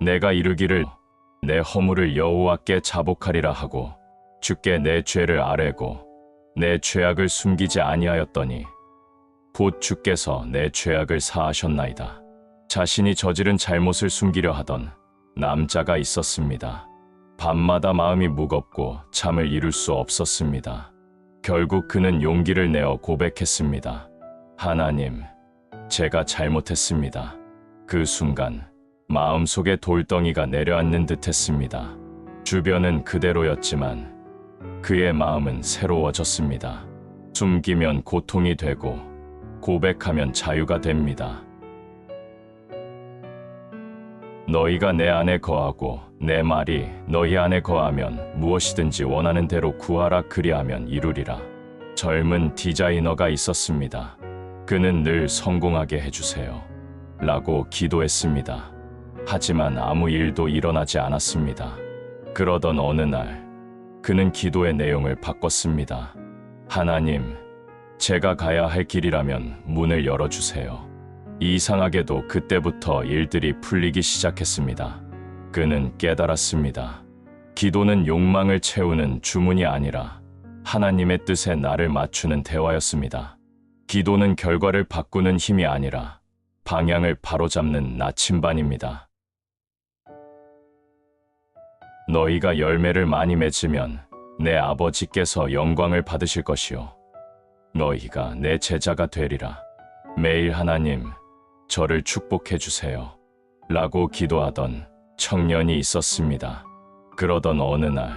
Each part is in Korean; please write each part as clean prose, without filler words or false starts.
내가 이르기를 내 허물을 여호와께 자복하리라 하고 주께 내 죄를 아뢰고 내 죄악을 숨기지 아니하였더니 곧 주께서 내 죄악을 사하셨나이다. 자신이 저지른 잘못을 숨기려 하던 남자가 있었습니다. 밤마다 마음이 무겁고 잠을 이룰 수 없었습니다. 결국 그는 용기를 내어 고백했습니다. 하나님, 제가 잘못했습니다. 그 순간 마음속에 돌덩이가 내려앉는 듯했습니다. 주변은 그대로였지만 그의 마음은 새로워졌습니다. 숨기면 고통이 되고 고백하면 자유가 됩니다. 너희가 내 안에 거하고 내 말이 너희 안에 거하면 무엇이든지 원하는 대로 구하라 그리하면 이루리라. 젊은 디자이너가 있었습니다. 그는 늘 성공하게 해주세요 라고 기도했습니다. 하지만 아무 일도 일어나지 않았습니다. 그러던 어느 날 그는 기도의 내용을 바꿨습니다. 하나님, 제가 가야 할 길이라면 문을 열어주세요. 이상하게도 그때부터 일들이 풀리기 시작했습니다. 그는 깨달았습니다. 기도는 욕망을 채우는 주문이 아니라 하나님의 뜻에 나를 맞추는 대화였습니다. 기도는 결과를 바꾸는 힘이 아니라 방향을 바로잡는 나침반입니다. 너희가 열매를 많이 맺으면 내 아버지께서 영광을 받으실 것이요 너희가 내 제자가 되리라. 매일 하나님, 저를 축복해 주세요 라고 기도하던 청년이 있었습니다. 그러던 어느 날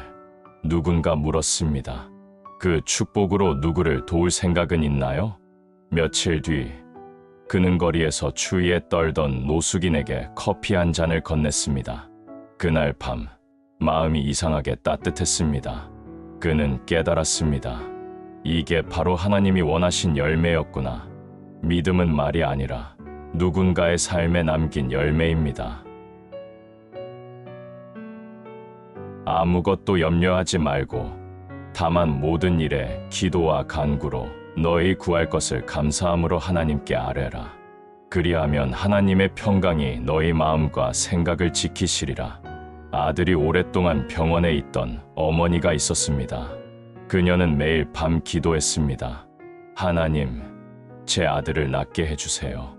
누군가 물었습니다. 그 축복으로 누구를 도울 생각은 있나요? 며칠 뒤 그는 거리에서 추위에 떨던 노숙인에게 커피 한 잔을 건넸습니다. 그날 밤 마음이 이상하게 따뜻했습니다. 그는 깨달았습니다. 이게 바로 하나님이 원하신 열매였구나. 믿음은 말이 아니라 누군가의 삶에 남긴 열매입니다. 아무것도 염려하지 말고 다만 모든 일에 기도와 간구로 너희 구할 것을 감사함으로 하나님께 아뢰라. 그리하면 하나님의 평강이 너희 마음과 생각을 지키시리라. 아들이 오랫동안 병원에 있던 어머니가 있었습니다. 그녀는 매일 밤 기도했습니다. 하나님, 제 아들을 낫게 해주세요.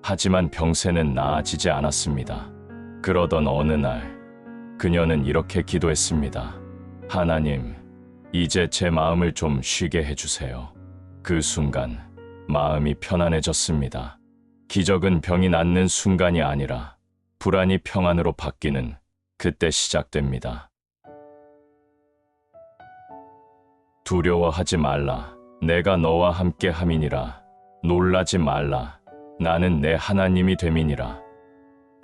하지만 병세는 나아지지 않았습니다. 그러던 어느 날 그녀는 이렇게 기도했습니다. 하나님, 이제 제 마음을 좀 쉬게 해주세요. 그 순간 마음이 편안해졌습니다. 기적은 병이 낫는 순간이 아니라 불안이 평안으로 바뀌는 그때 시작됩니다. 두려워하지 말라. 내가 너와 함께 함이니라. 놀라지 말라. 나는 내 하나님이 됨이니라.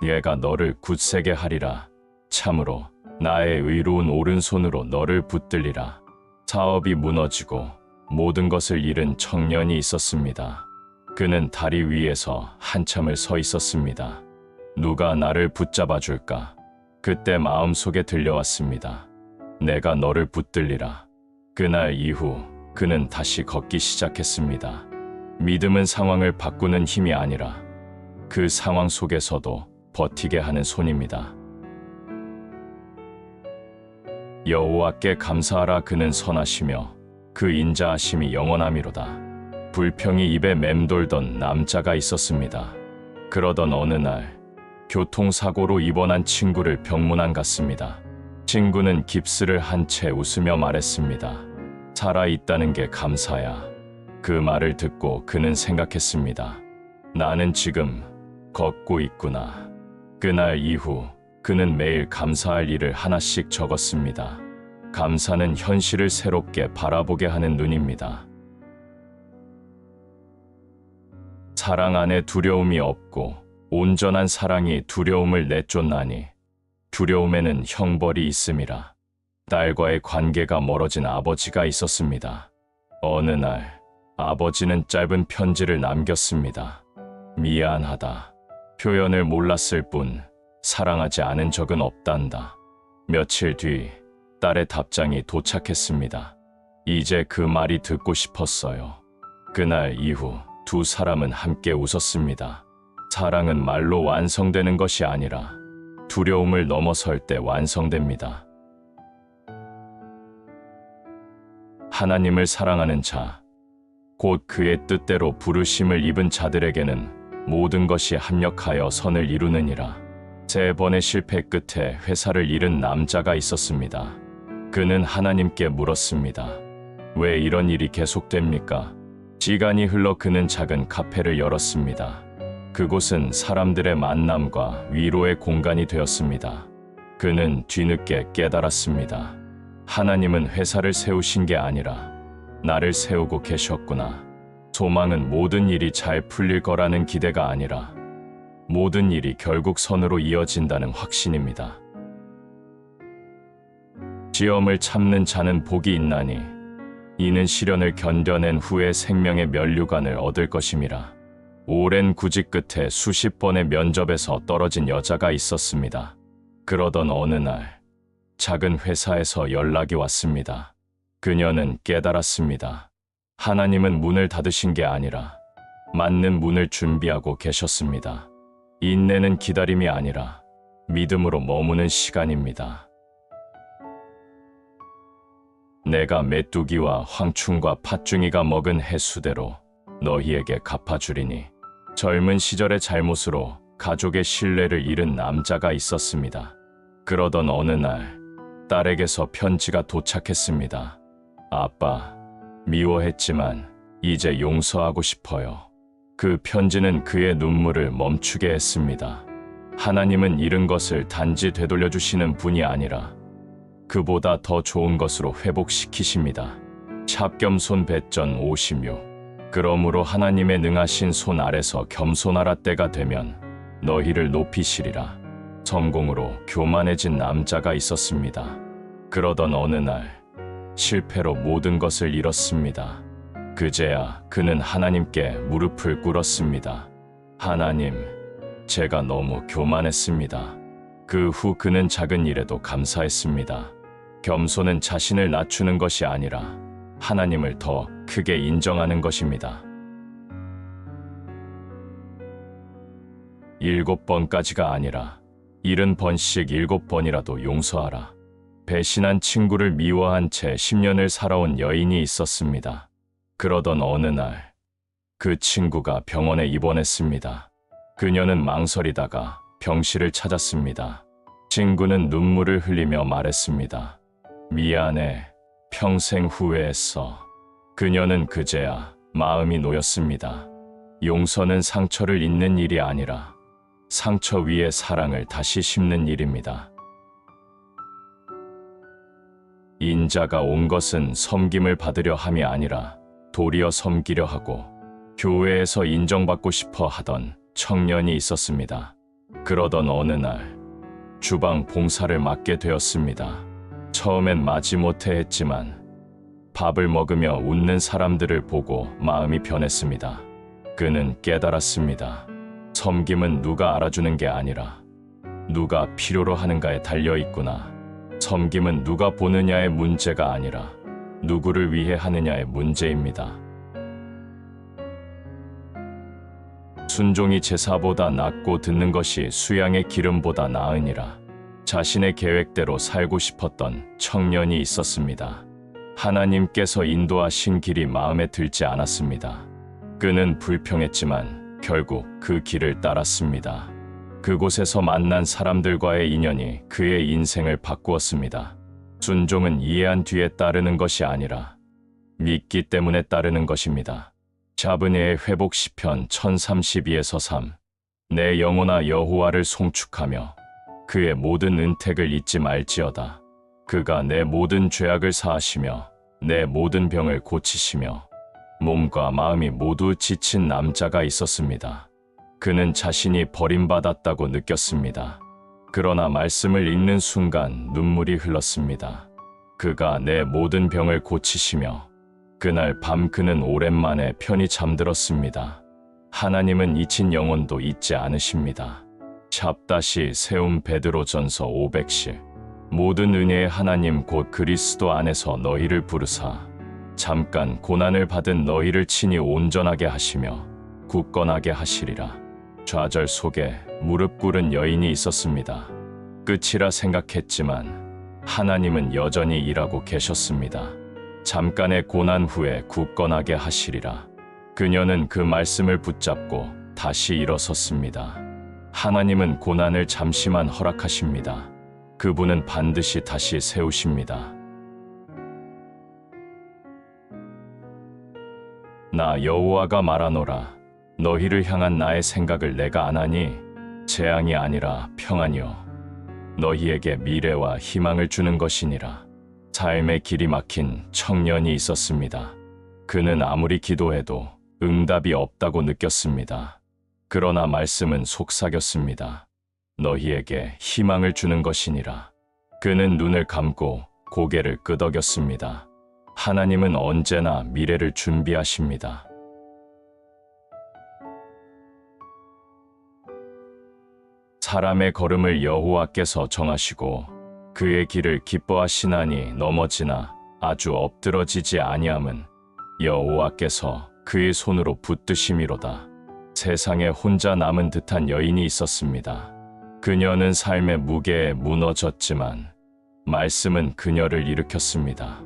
내가 너를 굳세게 하리라. 참으로 나의 의로운 오른손으로 너를 붙들리라. 사업이 무너지고 모든 것을 잃은 청년이 있었습니다. 그는 다리 위에서 한참을 서 있었습니다. 누가 나를 붙잡아 줄까? 그때 마음속에 들려왔습니다. 내가 너를 붙들리라. 그날 이후 그는 다시 걷기 시작했습니다. 믿음은 상황을 바꾸는 힘이 아니라 그 상황 속에서도 버티게 하는 손입니다. 여호와께 감사하라. 그는 선하시며 그 인자하심이 영원하미로다. 불평이 입에 맴돌던 남자가 있었습니다. 그러던 어느 날 교통사고로 입원한 친구를 병문안 갔습니다. 친구는 깁스를 한 채 웃으며 말했습니다. 살아있다는 게 감사야. 그 말을 듣고 그는 생각했습니다. 나는 지금 걷고 있구나. 그날 이후 그는 매일 감사할 일을 하나씩 적었습니다. 감사는 현실을 새롭게 바라보게 하는 눈입니다. 사랑 안에 두려움이 없고 온전한 사랑이 두려움을 내쫓나니 두려움에는 형벌이 있음이라. 딸과의 관계가 멀어진 아버지가 있었습니다. 어느 날 아버지는 짧은 편지를 남겼습니다. 미안하다. 표현을 몰랐을 뿐 사랑하지 않은 적은 없단다. 며칠 뒤 딸의 답장이 도착했습니다. 이제 그 말이 듣고 싶었어요. 그날 이후 두 사람은 함께 웃었습니다. 사랑은 말로 완성되는 것이 아니라 두려움을 넘어설 때 완성됩니다. 하나님을 사랑하는 자, 곧 그의 뜻대로 부르심을 입은 자들에게는 모든 것이 합력하여 선을 이루느니라. 3번의 실패 끝에 회사를 잃은 남자가 있었습니다. 그는 하나님께 물었습니다. 왜 이런 일이 계속됩니까? 시간이 흘러 그는 작은 카페를 열었습니다. 그곳은 사람들의 만남과 위로의 공간이 되었습니다. 그는 뒤늦게 깨달았습니다. 하나님은 회사를 세우신 게 아니라 나를 세우고 계셨구나. 소망은 모든 일이 잘 풀릴 거라는 기대가 아니라 모든 일이 결국 선으로 이어진다는 확신입니다. 시험을 참는 자는 복이 있나니 이는 시련을 견뎌낸 후에 생명의 면류관을 얻을 것임이라. 오랜 구직 끝에 수십 번의 면접에서 떨어진 여자가 있었습니다. 그러던 어느 날 작은 회사에서 연락이 왔습니다. 그녀는 깨달았습니다. 하나님은 문을 닫으신 게 아니라 맞는 문을 준비하고 계셨습니다. 인내는 기다림이 아니라 믿음으로 머무는 시간입니다. 내가 메뚜기와 황충과 팥중이가 먹은 해수대로 너희에게 갚아주리니. 젊은 시절의 잘못으로 가족의 신뢰를 잃은 남자가 있었습니다. 그러던 어느 날 딸에게서 편지가 도착했습니다. 아빠, 미워했지만 이제 용서하고 싶어요. 그 편지는 그의 눈물을 멈추게 했습니다. 하나님은 잃은 것을 단지 되돌려주시는 분이 아니라 그보다 더 좋은 것으로 회복시키십니다. 샵겸손 배전 56. 그러므로 하나님의 능하신 손 아래서 겸손하라. 때가 되면 너희를 높이시리라. 성공으로 교만해진 남자가 있었습니다. 그러던 어느 날 실패로 모든 것을 잃었습니다. 그제야 그는 하나님께 무릎을 꿇었습니다. 하나님, 제가 너무 교만했습니다. 그 후 그는 작은 일에도 감사했습니다. 겸손은 자신을 낮추는 것이 아니라 하나님을 더 크게 인정하는 것입니다. 7번까지가 아니라 70번씩 7번이라도 용서하라. 배신한 친구를 미워한 채 10년을 살아온 여인이 있었습니다. 그러던 어느 날 그 친구가 병원에 입원했습니다. 그녀는 망설이다가 병실을 찾았습니다. 친구는 눈물을 흘리며 말했습니다. 미안해, 평생 후회했어. 그녀는 그제야 마음이 놓였습니다. 용서는 상처를 잇는 일이 아니라 상처 위에 사랑을 다시 심는 일입니다. 인자가 온 것은 섬김을 받으려 함이 아니라 도리어 섬기려 하고 교회에서 인정받고 싶어 하던 청년이 있었습니다. 그러던 어느 날 주방 봉사를 맡게 되었습니다. 처음엔 마지못해 했지만 밥을 먹으며 웃는 사람들을 보고 마음이 변했습니다. 그는 깨달았습니다. 섬김은 누가 알아주는 게 아니라 누가 필요로 하는가에 달려있구나. 섬김은 누가 보느냐의 문제가 아니라 누구를 위해 하느냐의 문제입니다. 순종이 제사보다 낫고 듣는 것이 수양의 기름보다 나으니라. 자신의 계획대로 살고 싶었던 청년이 있었습니다. 하나님께서 인도하신 길이 마음에 들지 않았습니다. 그는 불평했지만 결국 그 길을 따랐습니다. 그곳에서 만난 사람들과의 인연이 그의 인생을 바꾸었습니다. 순종은 이해한 뒤에 따르는 것이 아니라 믿기 때문에 따르는 것입니다. 자브네의 회복 시편 1032에서 3. 내 영혼아 여호와를 송축하며 그의 모든 은택을 잊지 말지어다. 그가 내 모든 죄악을 사하시며 내 모든 병을 고치시며. 몸과 마음이 모두 지친 남자가 있었습니다. 그는 자신이 버림받았다고 느꼈습니다. 그러나 말씀을 읽는 순간 눈물이 흘렀습니다. 그가 내 모든 병을 고치시며. 그날 밤 그는 오랜만에 편히 잠들었습니다. 하나님은 잊힌 영혼도 잊지 않으십니다. 샵다시 세움 베드로전서 500실. 모든 은혜의 하나님 곧 그리스도 안에서 너희를 부르사 잠깐 고난을 받은 너희를 친히 온전하게 하시며 굳건하게 하시리라. 좌절 속에 무릎 꿇은 여인이 있었습니다. 끝이라 생각했지만 하나님은 여전히 일하고 계셨습니다. 잠깐의 고난 후에 굳건하게 하시리라. 그녀는 그 말씀을 붙잡고 다시 일어섰습니다. 하나님은 고난을 잠시만 허락하십니다. 그분은 반드시 다시 세우십니다. 나 여호와가 말하노라. 너희를 향한 나의 생각을 내가 아나니 재앙이 아니라 평안이요 너희에게 미래와 희망을 주는 것이니라. 삶의 길이 막힌 청년이 있었습니다. 그는 아무리 기도해도 응답이 없다고 느꼈습니다. 그러나 말씀은 속삭였습니다. 너희에게 희망을 주는 것이니라. 그는 눈을 감고 고개를 끄덕였습니다. 하나님은 언제나 미래를 준비하십니다. 사람의 걸음을 여호와께서 정하시고 그의 길을 기뻐하시나니 넘어지나 아주 엎드러지지 아니함은 여호와께서 그의 손으로 붙드심이로다. 세상에 혼자 남은 듯한 여인이 있었습니다. 그녀는 삶의 무게에 무너졌지만 말씀은 그녀를 일으켰습니다.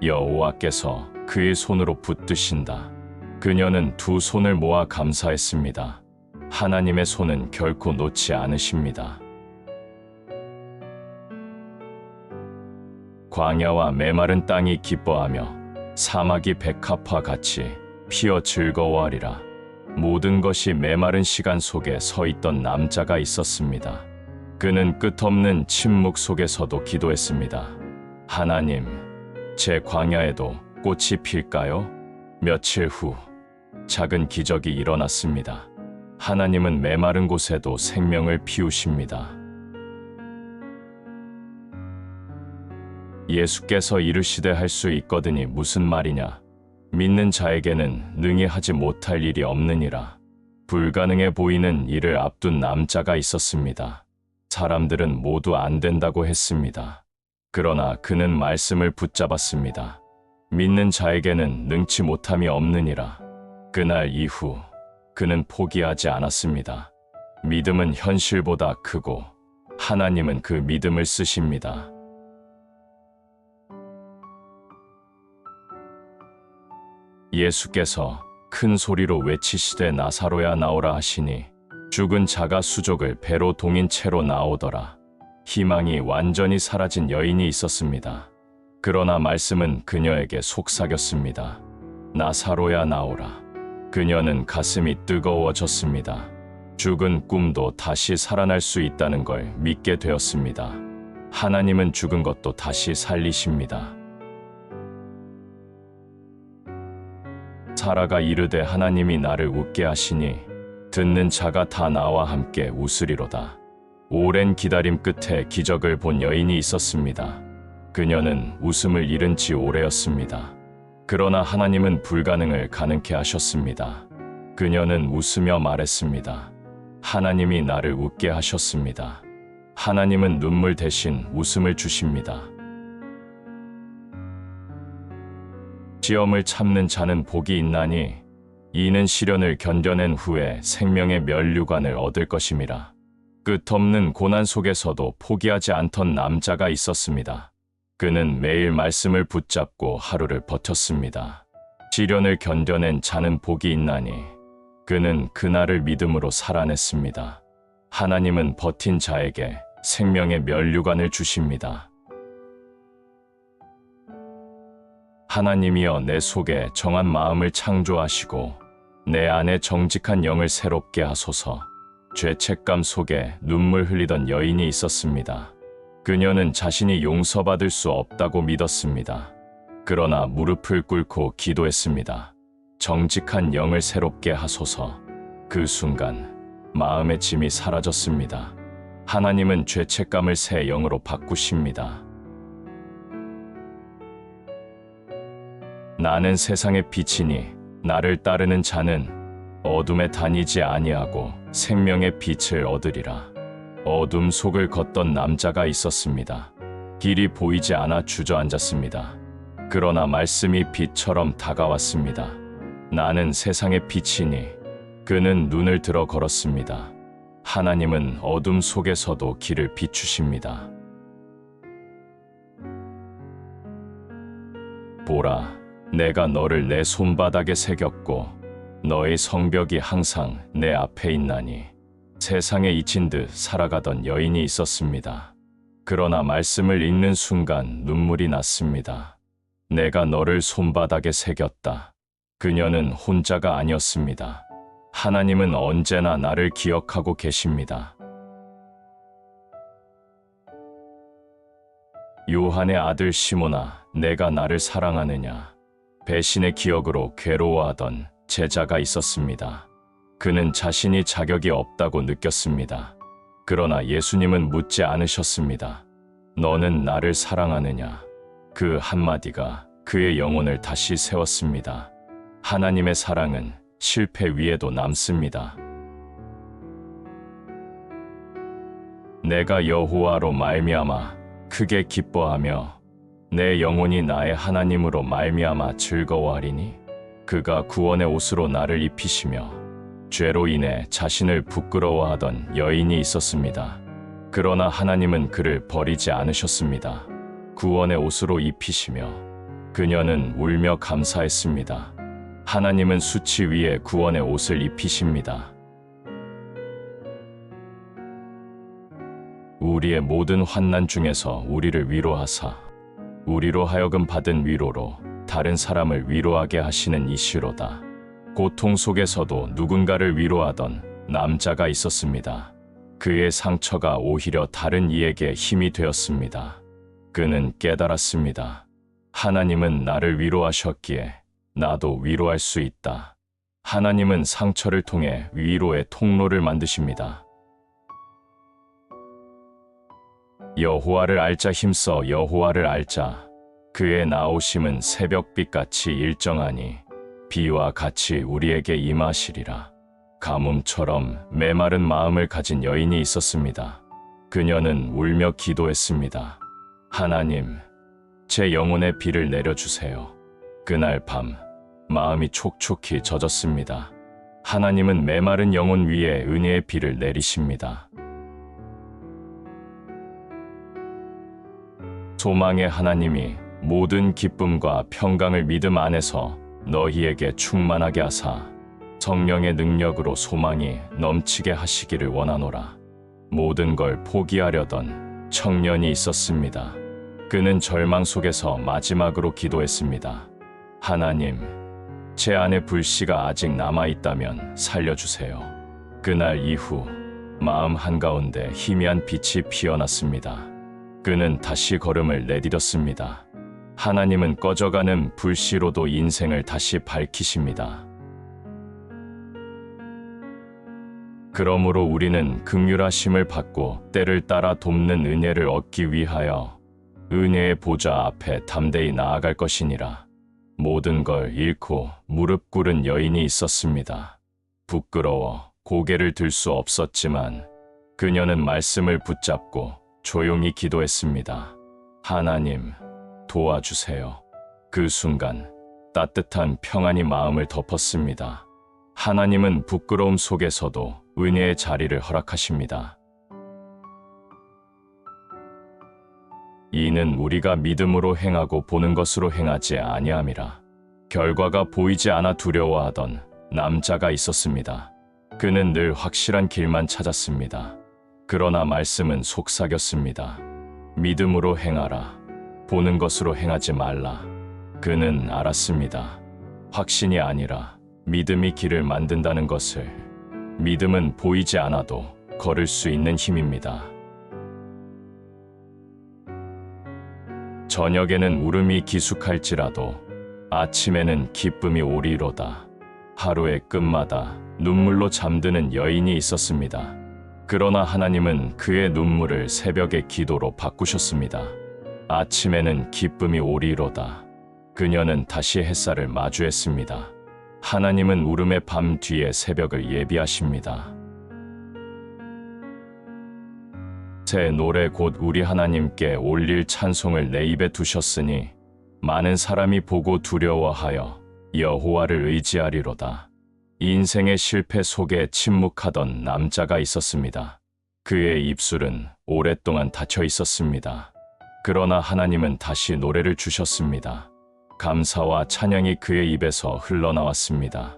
여호와께서 그의 손으로 붙드신다. 그녀는 두 손을 모아 감사했습니다. 하나님의 손은 결코 놓지 않으십니다. 광야와 메마른 땅이 기뻐하며 사막이 백합화 같이 피어 즐거워하리라. 모든 것이 메마른 시간 속에 서 있던 남자가 있었습니다. 그는 끝없는 침묵 속에서도 기도했습니다. 하나님, 제 광야에도 꽃이 필까요? 며칠 후 작은 기적이 일어났습니다. 하나님은 메마른 곳에도 생명을 피우십니다. 예수께서 이르시되 할 수 있거든이 무슨 말이냐? 믿는 자에게는 능히 하지 못할 일이 없느니라. 불가능해 보이는 일을 앞둔 남자가 있었습니다. 사람들은 모두 안 된다고 했습니다. 그러나 그는 말씀을 붙잡았습니다. 믿는 자에게는 능치 못함이 없느니라. 그날 이후 그는 포기하지 않았습니다. 믿음은 현실보다 크고 하나님은 그 믿음을 쓰십니다. 예수께서 큰 소리로 외치시되 나사로야 나오라 하시니 죽은 자가 수족을 배로 동인 채로 나오더라. 희망이 완전히 사라진 여인이 있었습니다. 그러나 말씀은 그녀에게 속삭였습니다. 나사로야 나오라. 그녀는 가슴이 뜨거워졌습니다. 죽은 꿈도 다시 살아날 수 있다는 걸 믿게 되었습니다. 하나님은 죽은 것도 다시 살리십니다. 사라가 이르되 하나님이 나를 웃게 하시니 듣는 자가 다 나와 함께 웃으리로다. 오랜 기다림 끝에 기적을 본 여인이 있었습니다. 그녀는 웃음을 잃은 지 오래였습니다. 그러나 하나님은 불가능을 가능케 하셨습니다. 그녀는 웃으며 말했습니다. 하나님이 나를 웃게 하셨습니다. 하나님은 눈물 대신 웃음을 주십니다. 시험을 참는 자는 복이 있나니 이는 시련을 견뎌낸 후에 생명의 면류관을 얻을 것임이라. 끝없는 고난 속에서도 포기하지 않던 남자가 있었습니다. 그는 매일 말씀을 붙잡고 하루를 버텼습니다. 시련을 견뎌낸 자는 복이 있나니 그는 그날을 믿음으로 살아냈습니다. 하나님은 버틴 자에게 생명의 면류관을 주십니다. 하나님이여 내 속에 정한 마음을 창조하시고 내 안에 정직한 영을 새롭게 하소서. 죄책감 속에 눈물 흘리던 여인이 있었습니다. 그녀는 자신이 용서받을 수 없다고 믿었습니다. 그러나 무릎을 꿇고 기도했습니다. 정직한 영을 새롭게 하소서. 그 순간 마음의 짐이 사라졌습니다. 하나님은 죄책감을 새 영으로 바꾸십니다. 나는 세상의 빛이니 나를 따르는 자는 어둠에 다니지 아니하고 생명의 빛을 얻으리라. 어둠 속을 걷던 남자가 있었습니다. 길이 보이지 않아 주저앉았습니다. 그러나 말씀이 빛처럼 다가왔습니다. 나는 세상의 빛이니 그는 눈을 들어 걸었습니다. 하나님은 어둠 속에서도 길을 비추십니다. 보라, 내가 너를 내 손바닥에 새겼고 너의 성벽이 항상 내 앞에 있나니. 세상에 잊힌 듯 살아가던 여인이 있었습니다. 그러나 말씀을 읽는 순간 눈물이 났습니다. 내가 너를 손바닥에 새겼다. 그녀는 혼자가 아니었습니다. 하나님은 언제나 나를 기억하고 계십니다. 요한의 아들 시몬아, 내가 나를 사랑하느냐? 배신의 기억으로 괴로워하던 제자가 있었습니다. 그는 자신이 자격이 없다고 느꼈습니다. 그러나 예수님은 묻지 않으셨습니다. 너는 나를 사랑하느냐? 그 한마디가 그의 영혼을 다시 세웠습니다. 하나님의 사랑은 실패 위에도 남습니다. 내가 여호와로 말미암아 크게 기뻐하며 내 영혼이 나의 하나님으로 말미암아 즐거워하리니. 그가 구원의 옷으로 나를 입히시며 죄로 인해 자신을 부끄러워하던 여인이 있었습니다. 그러나 하나님은 그를 버리지 않으셨습니다. 구원의 옷으로 입히시며 그녀는 울며 감사했습니다. 하나님은 수치 위에 구원의 옷을 입히십니다. 우리의 모든 환난 중에서 우리를 위로하사 우리로 하여금 받은 위로로 다른 사람을 위로하게 하시는 이시로다. 고통 속에서도 누군가를 위로하던 남자가 있었습니다. 그의 상처가 오히려 다른 이에게 힘이 되었습니다. 그는 깨달았습니다. 하나님은 나를 위로하셨기에 나도 위로할 수 있다. 하나님은 상처를 통해 위로의 통로를 만드십니다. 여호와를 알자, 힘써 여호와를 알자. 그의 나오심은 새벽빛같이 일정하니 비와 같이 우리에게 임하시리라. 가뭄처럼 메마른 마음을 가진 여인이 있었습니다. 그녀는 울며 기도했습니다. 하나님, 제 영혼에 비를 내려주세요. 그날 밤 마음이 촉촉히 젖었습니다. 하나님은 메마른 영혼 위에 은혜의 비를 내리십니다. 소망의 하나님이 모든 기쁨과 평강을 믿음 안에서 너희에게 충만하게 하사 성령의 능력으로 소망이 넘치게 하시기를 원하노라. 모든 걸 포기하려던 청년이 있었습니다. 그는 절망 속에서 마지막으로 기도했습니다. 하나님, 제 안에 불씨가 아직 남아있다면 살려주세요. 그날 이후 마음 한가운데 희미한 빛이 피어났습니다. 그는 다시 걸음을 내디뎠습니다. 하나님은 꺼져가는 불씨로도 인생을 다시 밝히십니다. 그러므로 우리는 긍휼하심을 받고 때를 따라 돕는 은혜를 얻기 위하여 은혜의 보좌 앞에 담대히 나아갈 것이니라. 모든 걸 잃고 무릎 꿇은 여인이 있었습니다. 부끄러워 고개를 들 수 없었지만 그녀는 말씀을 붙잡고 조용히 기도했습니다. 하나님, 도와주세요. 그 순간 따뜻한 평안이 마음을 덮었습니다. 하나님은 부끄러움 속에서도 은혜의 자리를 허락하십니다. 이는 우리가 믿음으로 행하고 보는 것으로 행하지 아니함이라. 결과가 보이지 않아 두려워하던 남자가 있었습니다. 그는 늘 확실한 길만 찾았습니다. 그러나 말씀은 속삭였습니다. 믿음으로 행하라. 보는 것으로 행하지 말라. 그는 알았습니다. 확신이 아니라 믿음이 길을 만든다는 것을. 믿음은 보이지 않아도 걸을 수 있는 힘입니다. 저녁에는 울음이 기숙할지라도 아침에는 기쁨이 오리로다. 하루의 끝마다 눈물로 잠드는 여인이 있었습니다. 그러나 하나님은 그의 눈물을 새벽의 기도로 바꾸셨습니다. 아침에는 기쁨이 오리로다. 그녀는 다시 햇살을 마주했습니다. 하나님은 울음의 밤 뒤에 새벽을 예비하십니다. 새 노래 곧 우리 하나님께 올릴 찬송을 내 입에 두셨으니 많은 사람이 보고 두려워하여 여호와를 의지하리로다. 인생의 실패 속에 침묵하던 남자가 있었습니다. 그의 입술은 오랫동안 닫혀 있었습니다. 그러나 하나님은 다시 노래를 주셨습니다. 감사와 찬양이 그의 입에서 흘러나왔습니다.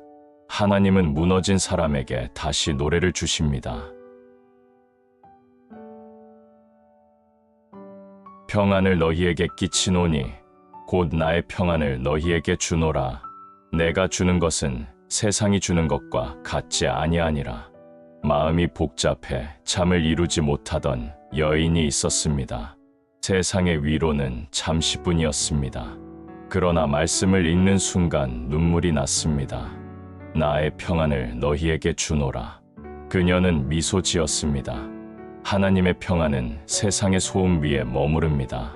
하나님은 무너진 사람에게 다시 노래를 주십니다. 평안을 너희에게 끼치노니 곧 나의 평안을 너희에게 주노라. 내가 주는 것은 세상이 주는 것과 같지 아니하니라. 마음이 복잡해 잠을 이루지 못하던 여인이 있었습니다. 세상의 위로는 잠시뿐이었습니다. 그러나 말씀을 읽는 순간 눈물이 났습니다. 나의 평안을 너희에게 주노라. 그녀는 미소 지었습니다. 하나님의 평안은 세상의 소음 위에 머무릅니다.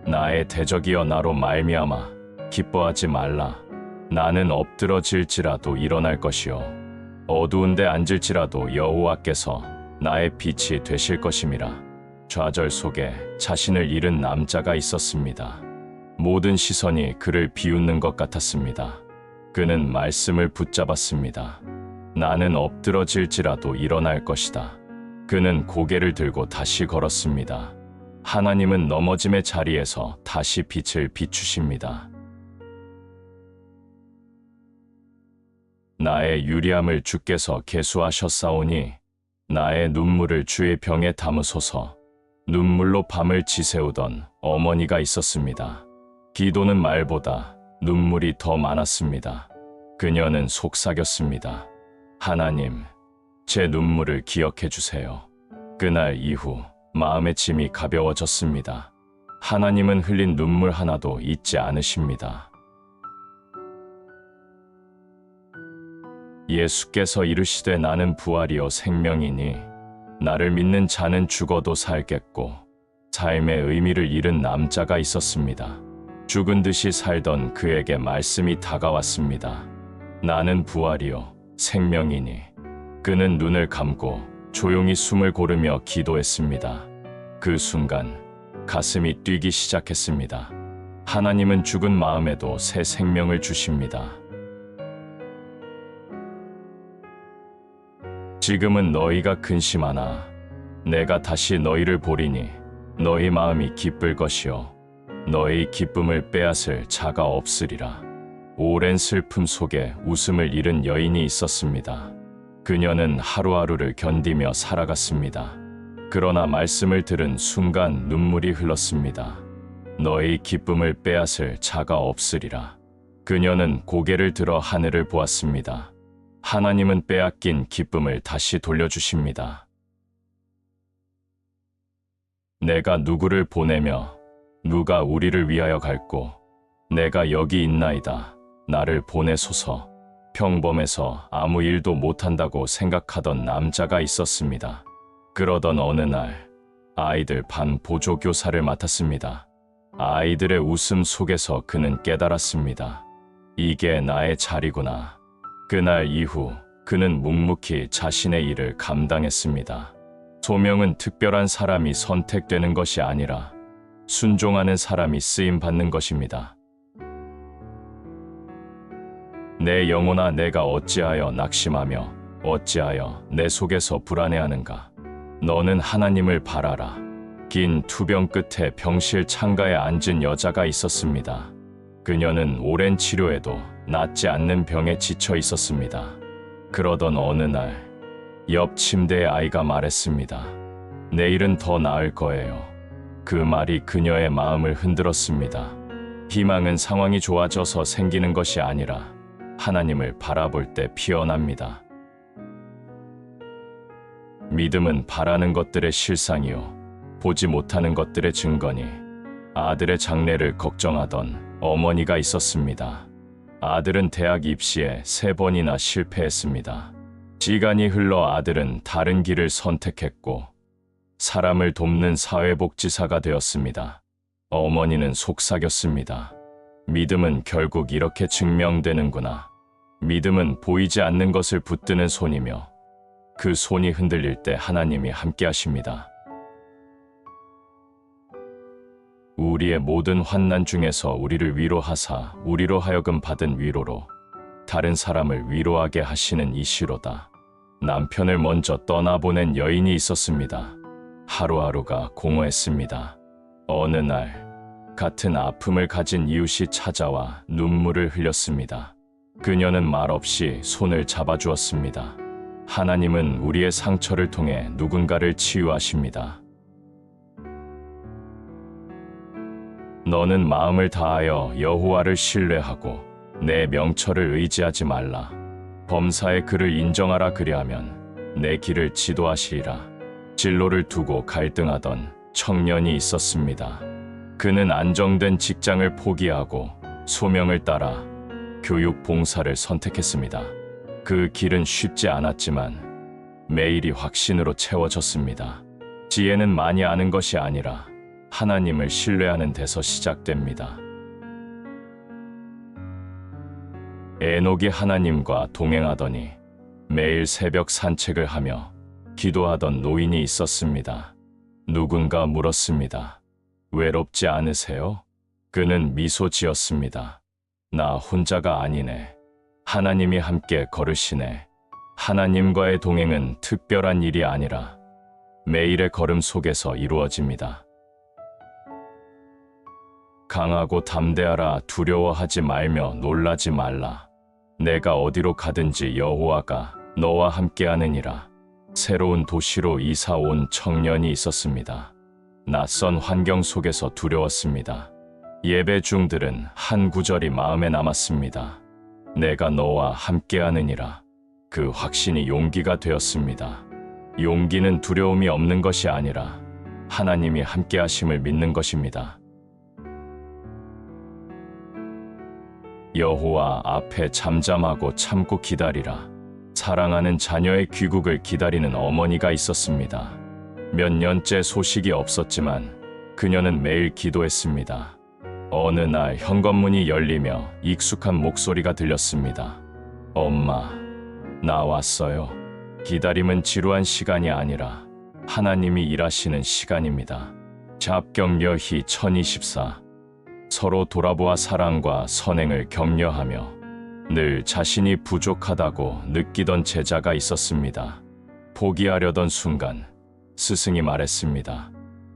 나의 대적이여 나로 말미암아 기뻐하지 말라. 나는 엎드러질지라도 일어날 것이요 어두운데 앉을지라도 여호와께서 나의 빛이 되실 것임이라. 좌절 속에 자신을 잃은 남자가 있었습니다. 모든 시선이 그를 비웃는 것 같았습니다. 그는 말씀을 붙잡았습니다. 나는 엎드러질지라도 일어날 것이다. 그는 고개를 들고 다시 걸었습니다. 하나님은 넘어짐의 자리에서 다시 빛을 비추십니다. 나의 유리함을 주께서 계수하셨사오니 나의 눈물을 주의 병에 담으소서. 눈물로 밤을 지새우던 어머니가 있었습니다. 기도는 말보다 눈물이 더 많았습니다. 그녀는 속삭였습니다. 하나님, 제 눈물을 기억해 주세요. 그날 이후 마음의 짐이 가벼워졌습니다. 하나님은 흘린 눈물 하나도 잊지 않으십니다. 예수께서 이르시되 나는 부활이요 생명이니 나를 믿는 자는 죽어도 살겠고. 삶의 의미를 잃은 남자가 있었습니다. 죽은 듯이 살던 그에게 말씀이 다가왔습니다. 나는 부활이요 생명이니. 그는 눈을 감고 조용히 숨을 고르며 기도했습니다. 그 순간 가슴이 뛰기 시작했습니다. 하나님은 죽은 마음에도 새 생명을 주십니다. 지금은 너희가 근심하나 내가 다시 너희를 보리니 너희 마음이 기쁠 것이요 너희 기쁨을 빼앗을 자가 없으리라. 오랜 슬픔 속에 웃음을 잃은 여인이 있었습니다. 그녀는 하루하루를 견디며 살아갔습니다. 그러나 말씀을 들은 순간 눈물이 흘렀습니다. 너희 기쁨을 빼앗을 자가 없으리라. 그녀는 고개를 들어 하늘을 보았습니다. 하나님은 빼앗긴 기쁨을 다시 돌려주십니다. 내가 누구를 보내며 누가 우리를 위하여 갈고 내가 여기 있나이다. 나를 보내소서. 평범해서 아무 일도 못한다고 생각하던 남자가 있었습니다. 그러던 어느 날 아이들 반 보조교사를 맡았습니다. 아이들의 웃음 속에서 그는 깨달았습니다. 이게 나의 자리구나. 그날 이후 그는 묵묵히 자신의 일을 감당했습니다. 소명은 특별한 사람이 선택되는 것이 아니라 순종하는 사람이 쓰임받는 것입니다. 내 영혼아, 내가 어찌하여 낙심하며 어찌하여 내 속에서 불안해하는가. 너는 하나님을 바라라. 긴 투병 끝에 병실 창가에 앉은 여자가 있었습니다. 그녀는 오랜 치료에도 낫지 않는 병에 지쳐 있었습니다. 그러던 어느 날 옆 침대의 아이가 말했습니다. 내일은 더 나을 거예요. 그 말이 그녀의 마음을 흔들었습니다. 희망은 상황이 좋아져서 생기는 것이 아니라 하나님을 바라볼 때 피어납니다. 믿음은 바라는 것들의 실상이요 보지 못하는 것들의 증거니. 아들의 장래를 걱정하던 어머니가 있었습니다. 아들은 대학 입시에 3번이나 실패했습니다. 시간이 흘러 아들은 다른 길을 선택했고 사람을 돕는 사회복지사가 되었습니다. 어머니는 속삭였습니다. 믿음은 결국 이렇게 증명되는구나. 믿음은 보이지 않는 것을 붙드는 손이며 그 손이 흔들릴 때 하나님이 함께 하십니다. 우리의 모든 환난 중에서 우리를 위로하사 우리로 하여금 받은 위로로 다른 사람을 위로하게 하시는 이시로다. 남편을 먼저 떠나보낸 여인이 있었습니다. 하루하루가 공허했습니다. 어느 날 같은 아픔을 가진 이웃이 찾아와 눈물을 흘렸습니다. 그녀는 말없이 손을 잡아주었습니다. 하나님은 우리의 상처를 통해 누군가를 치유하십니다. 너는 마음을 다하여 여호와를 신뢰하고 내 명철을 의지하지 말라. 범사의 그를 인정하라. 그리하면 내 길을 지도하시리라. 진로를 두고 갈등하던 청년이 있었습니다. 그는 안정된 직장을 포기하고 소명을 따라 교육 봉사를 선택했습니다. 그 길은 쉽지 않았지만 매일이 확신으로 채워졌습니다. 지혜는 많이 아는 것이 아니라 하나님을 신뢰하는 데서 시작됩니다. 에녹이 하나님과 동행하더니 매일 새벽 산책을 하며 기도하던 노인이 있었습니다. 누군가 물었습니다. 외롭지 않으세요? 그는 미소 지었습니다. 나 혼자가 아니네. 하나님이 함께 걸으시네. 하나님과의 동행은 특별한 일이 아니라 매일의 걸음 속에서 이루어집니다. 강하고 담대하라. 두려워하지 말며 놀라지 말라. 내가 어디로 가든지 여호와가 너와 함께하느니라. 새로운 도시로 이사 온 청년이 있었습니다. 낯선 환경 속에서 두려웠습니다. 예배 중 들은 한 구절이 마음에 남았습니다. 내가 너와 함께하느니라. 그 확신이 용기가 되었습니다. 용기는 두려움이 없는 것이 아니라 하나님이 함께하심을 믿는 것입니다. 여호와 앞에 잠잠하고 참고 기다리라. 사랑하는 자녀의 귀국을 기다리는 어머니가 있었습니다. 몇 년째 소식이 없었지만 그녀는 매일 기도했습니다. 어느 날 현관문이 열리며 익숙한 목소리가 들렸습니다. 엄마, 나 왔어요. 기다림은 지루한 시간이 아니라 하나님이 일하시는 시간입니다. 잡경여희 1024. 서로 돌아보아 사랑과 선행을 격려하며 늘 자신이 부족하다고 느끼던 제자가 있었습니다. 포기하려던 순간 스승이 말했습니다.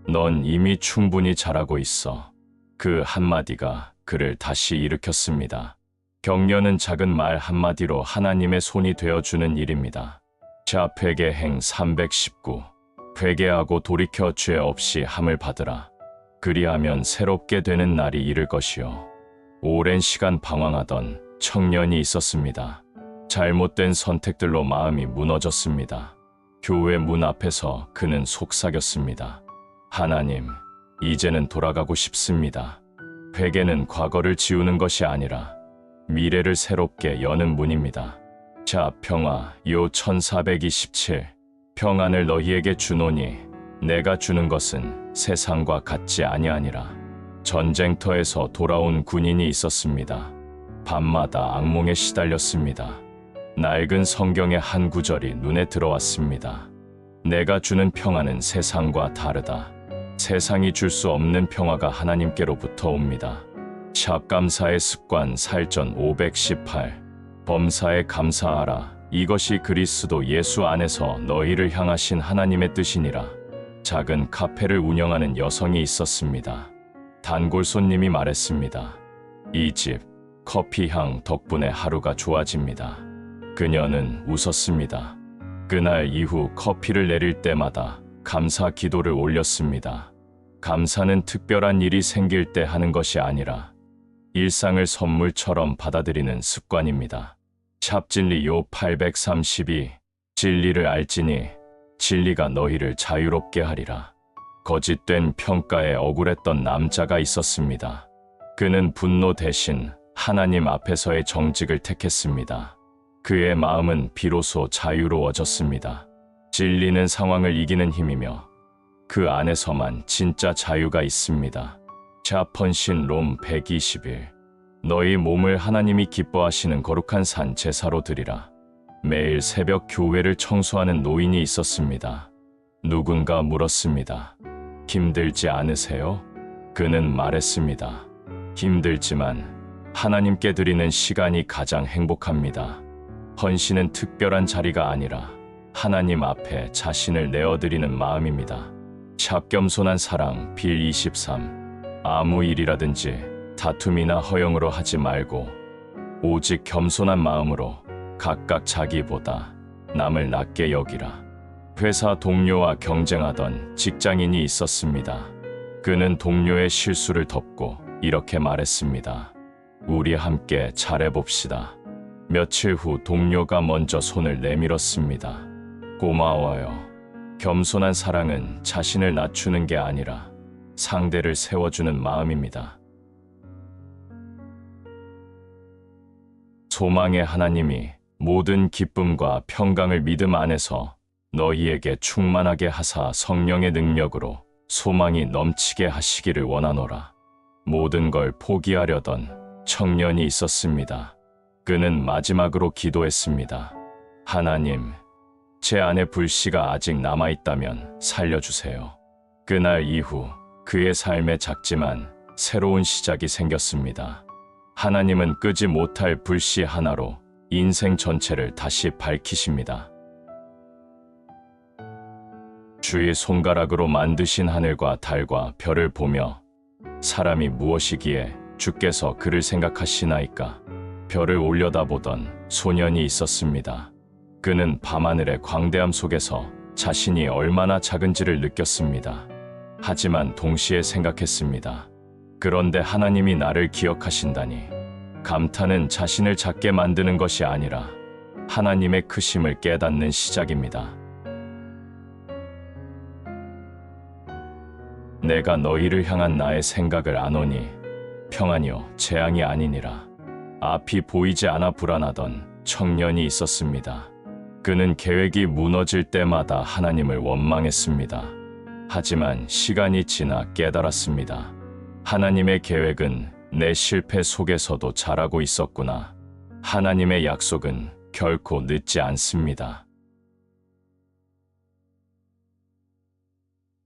넌 이미 충분히 잘하고 있어. 그 한마디가 그를 다시 일으켰습니다. 격려는 작은 말 한마디로 하나님의 손이 되어주는 일입니다. 자회개행 319. 회개하고 돌이켜 죄 없이 함을 받으라. 그리하면 새롭게 되는 날이 이를 것이요. 오랜 시간 방황하던 청년이 있었습니다. 잘못된 선택들로 마음이 무너졌습니다. 교회 문 앞에서 그는 속삭였습니다. 하나님, 이제는 돌아가고 싶습니다. 회개는 과거를 지우는 것이 아니라 미래를 새롭게 여는 문입니다. 자, 평화, 요 1427. 평안을 너희에게 주노니 내가 주는 것은 세상과 같지 아니하니라. 전쟁터에서 돌아온 군인이 있었습니다. 밤마다 악몽에 시달렸습니다. 낡은 성경의 한 구절이 눈에 들어왔습니다. 내가 주는 평안은 세상과 다르다. 세상이 줄 수 없는 평화가 하나님께로부터 옵니다. 샵감사의 습관 살전 518. 범사에 감사하라. 이것이 그리스도 예수 안에서 너희를 향하신 하나님의 뜻이니라. 작은 카페를 운영하는 여성이 있었습니다. 단골 손님이 말했습니다. 이 집 커피 향 덕분에 하루가 좋아집니다. 그녀는 웃었습니다. 그날 이후 커피를 내릴 때마다 감사 기도를 올렸습니다. 감사는 특별한 일이 생길 때 하는 것이 아니라 일상을 선물처럼 받아들이는 습관입니다. 샵진리 요 832. 진리를 알지니 진리가 너희를 자유롭게 하리라. 거짓된 평가에 억울했던 남자가 있었습니다. 그는 분노 대신 하나님 앞에서의 정직을 택했습니다. 그의 마음은 비로소 자유로워졌습니다. 진리는 상황을 이기는 힘이며 그 안에서만 진짜 자유가 있습니다. 자펀신 롬 121. 너희 몸을 하나님이 기뻐하시는 거룩한 산 제사로 드리라. 매일 새벽 교회를 청소하는 노인이 있었습니다. 누군가 물었습니다. 힘들지 않으세요? 그는 말했습니다. 힘들지만 하나님께 드리는 시간이 가장 행복합니다. 헌신은 특별한 자리가 아니라 하나님 앞에 자신을 내어드리는 마음입니다. 샵 겸손한 사랑 빌 23. 아무 일이라든지 다툼이나 허영으로 하지 말고 오직 겸손한 마음으로 각각 자기보다 남을 낮게 여기라. 회사 동료와 경쟁하던 직장인이 있었습니다. 그는 동료의 실수를 덮고 이렇게 말했습니다. 우리 함께 잘해봅시다. 며칠 후 동료가 먼저 손을 내밀었습니다. 고마워요. 겸손한 사랑은 자신을 낮추는 게 아니라 상대를 세워주는 마음입니다. 소망의 하나님이 모든 기쁨과 평강을 믿음 안에서 너희에게 충만하게 하사 성령의 능력으로 소망이 넘치게 하시기를 원하노라. 모든 걸 포기하려던 청년이 있었습니다. 그는 마지막으로 기도했습니다. 하나님, 제 안에 불씨가 아직 남아있다면 살려주세요. 그날 이후 그의 삶에 작지만 새로운 시작이 생겼습니다. 하나님은 끄지 못할 불씨 하나로 인생 전체를 다시 밝히십니다. 주의 손가락으로 만드신 하늘과 달과 별을 보며 사람이 무엇이기에 주께서 그를 생각하시나이까? 별을 올려다보던 소년이 있었습니다. 그는 밤하늘의 광대함 속에서 자신이 얼마나 작은지를 느꼈습니다. 하지만 동시에 생각했습니다. 그런데 하나님이 나를 기억하신다니. 감탄은 자신을 작게 만드는 것이 아니라 하나님의 크심을 깨닫는 시작입니다. 내가 너희를 향한 나의 생각을 아노니 평안이요 재앙이 아니니라. 앞이 보이지 않아 불안하던 청년이 있었습니다. 그는 계획이 무너질 때마다 하나님을 원망했습니다. 하지만 시간이 지나 깨달았습니다. 하나님의 계획은 내 실패 속에서도 잘하고 있었구나. 하나님의 약속은 결코 늦지 않습니다.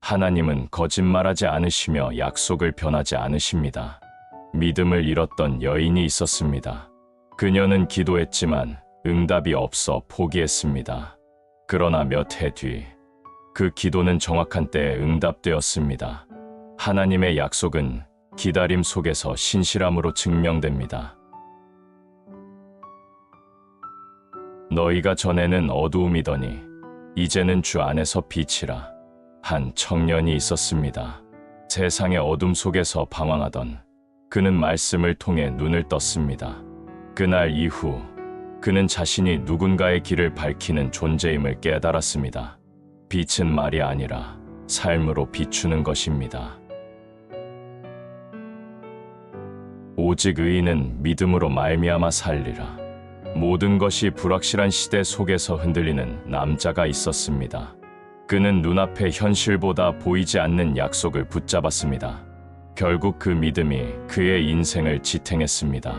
하나님은 거짓말하지 않으시며 약속을 변하지 않으십니다. 믿음을 잃었던 여인이 있었습니다. 그녀는 기도했지만 응답이 없어 포기했습니다. 그러나 몇 해 뒤 그 기도는 정확한 때에 응답되었습니다. 하나님의 약속은 기다림 속에서 신실함으로 증명됩니다. 너희가 전에는 어두움이더니 이제는 주 안에서 빛이라. 한 청년이 있었습니다. 세상의 어둠 속에서 방황하던 그는 말씀을 통해 눈을 떴습니다. 그날 이후 그는 자신이 누군가의 길을 밝히는 존재임을 깨달았습니다. 빛은 말이 아니라 삶으로 비추는 것입니다. 오직 의인은 믿음으로 말미암아 살리라. 모든 것이 불확실한 시대 속에서 흔들리는 남자가 있었습니다. 그는 눈앞의 현실보다 보이지 않는 약속을 붙잡았습니다. 결국 그 믿음이 그의 인생을 지탱했습니다.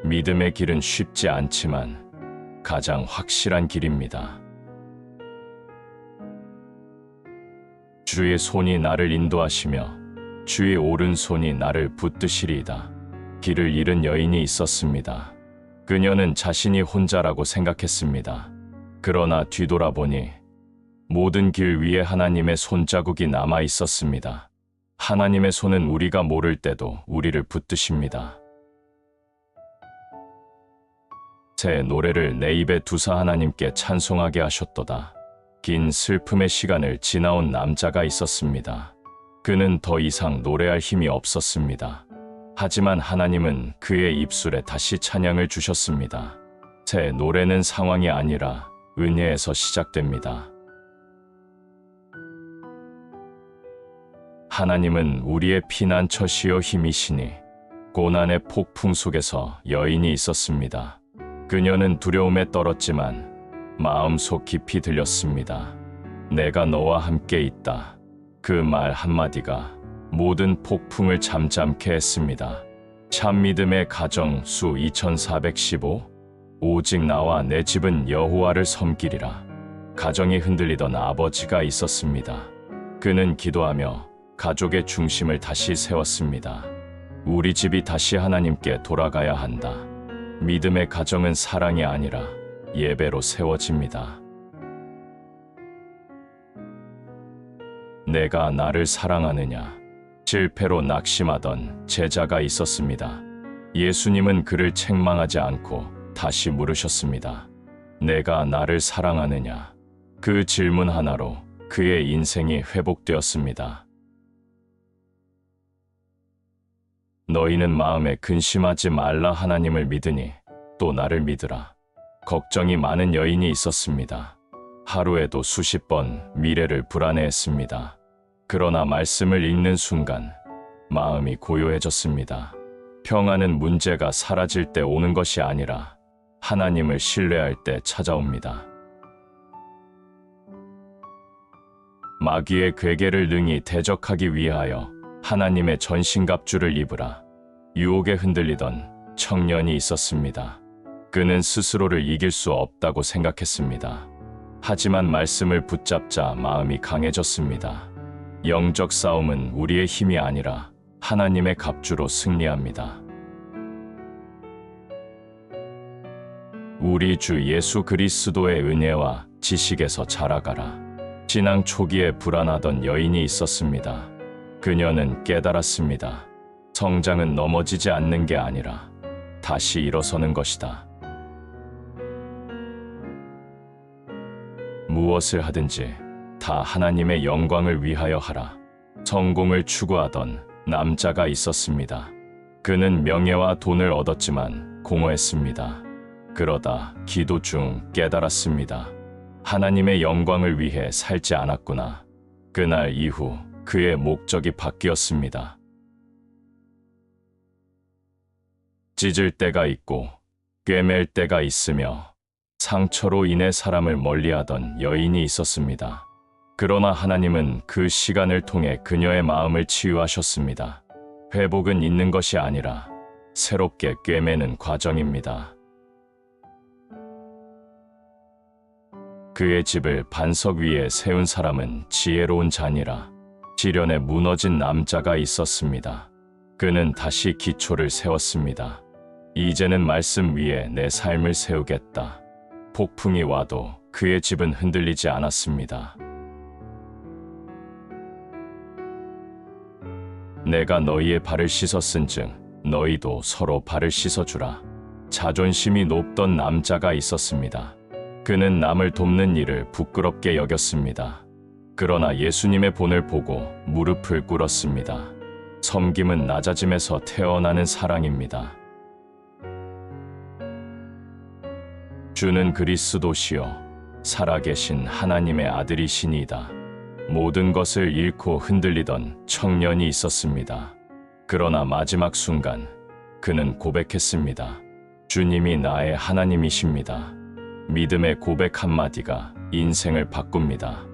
믿음의 길은 쉽지 않지만 가장 확실한 길입니다. 주의 손이 나를 인도하시며 주의 오른손이 나를 붙드시리이다. 길을 잃은 여인이 있었습니다. 그녀는 자신이 혼자라고 생각했습니다. 그러나 뒤돌아보니 모든 길 위에 하나님의 손자국이 남아 있었습니다. 하나님의 손은 우리가 모를 때도 우리를 붙드십니다. 새 노래를 내 입에 두사 하나님께 찬송하게 하셨도다. 긴 슬픔의 시간을 지나온 남자가 있었습니다. 그는 더 이상 노래할 힘이 없었습니다. 하지만 하나님은 그의 입술에 다시 찬양을 주셨습니다. 새 노래는 상황이 아니라 은혜에서 시작됩니다. 하나님은 우리의 피난처시요 힘이시니. 고난의 폭풍 속에서 여인이 있었습니다. 그녀는 두려움에 떨었지만 마음속 깊이 들렸습니다. 내가 너와 함께 있다. 그 말 한마디가 모든 폭풍을 잠잠케 했습니다. 참 믿음의 가정 수 2415. 오직 나와 내 집은 여호와를 섬기리라. 가정이 흔들리던 아버지가 있었습니다. 그는 기도하며 가족의 중심을 다시 세웠습니다. 우리 집이 다시 하나님께 돌아가야 한다. 믿음의 가정은 사랑이 아니라 예배로 세워집니다. 내가 나를 사랑하느냐? 실패로 낙심하던 제자가 있었습니다. 예수님은 그를 책망하지 않고 다시 물으셨습니다. 내가 나를 사랑하느냐? 그 질문 하나로 그의 인생이 회복되었습니다. 너희는 마음에 근심하지 말라. 하나님을 믿으니 또 나를 믿으라. 걱정이 많은 여인이 있었습니다. 하루에도 수십 번 미래를 불안해했습니다. 그러나 말씀을 읽는 순간 마음이 고요해졌습니다. 평안은 문제가 사라질 때 오는 것이 아니라 하나님을 신뢰할 때 찾아옵니다. 마귀의 괴계를 능히 대적하기 위하여 하나님의 전신갑주를 입으라. 유혹에 흔들리던 청년이 있었습니다. 그는 스스로를 이길 수 없다고 생각했습니다. 하지만 말씀을 붙잡자 마음이 강해졌습니다. 영적 싸움은 우리의 힘이 아니라 하나님의 갑주로 승리합니다. 우리 주 예수 그리스도의 은혜와 지식에서 자라가라. 신앙 초기에 불안하던 여인이 있었습니다. 그녀는 깨달았습니다. 성장은 넘어지지 않는 게 아니라 다시 일어서는 것이다. 무엇을 하든지 다 하나님의 영광을 위하여 하라. 성공을 추구하던 남자가 있었습니다. 그는 명예와 돈을 얻었지만 공허했습니다. 그러다 기도 중 깨달았습니다. 하나님의 영광을 위해 살지 않았구나. 그날 이후 그의 목적이 바뀌었습니다. 찢을 때가 있고 꿰맬 때가 있으며 상처로 인해 사람을 멀리하던 여인이 있었습니다. 그러나 하나님은 그 시간을 통해 그녀의 마음을 치유하셨습니다. 회복은 있는 것이 아니라 새롭게 꿰매는 과정입니다. 그의 집을 반석 위에 세운 사람은 지혜로운 자니라. 시련에 무너진 남자가 있었습니다. 그는 다시 기초를 세웠습니다. 이제는 말씀 위에 내 삶을 세우겠다. 폭풍이 와도 그의 집은 흔들리지 않았습니다. 내가 너희의 발을 씻었은즉 너희도 서로 발을 씻어주라. 자존심이 높던 남자가 있었습니다. 그는 남을 돕는 일을 부끄럽게 여겼습니다. 그러나 예수님의 본을 보고 무릎을 꿇었습니다. 섬김은 낮아짐에서 태어나는 사랑입니다. 주는 그리스도시요 살아계신 하나님의 아들이시니이다. 모든 것을 잃고 흔들리던 청년이 있었습니다. 그러나 마지막 순간 그는 고백했습니다. 주님이 나의 하나님이십니다. 믿음의 고백 한마디가 인생을 바꿉니다.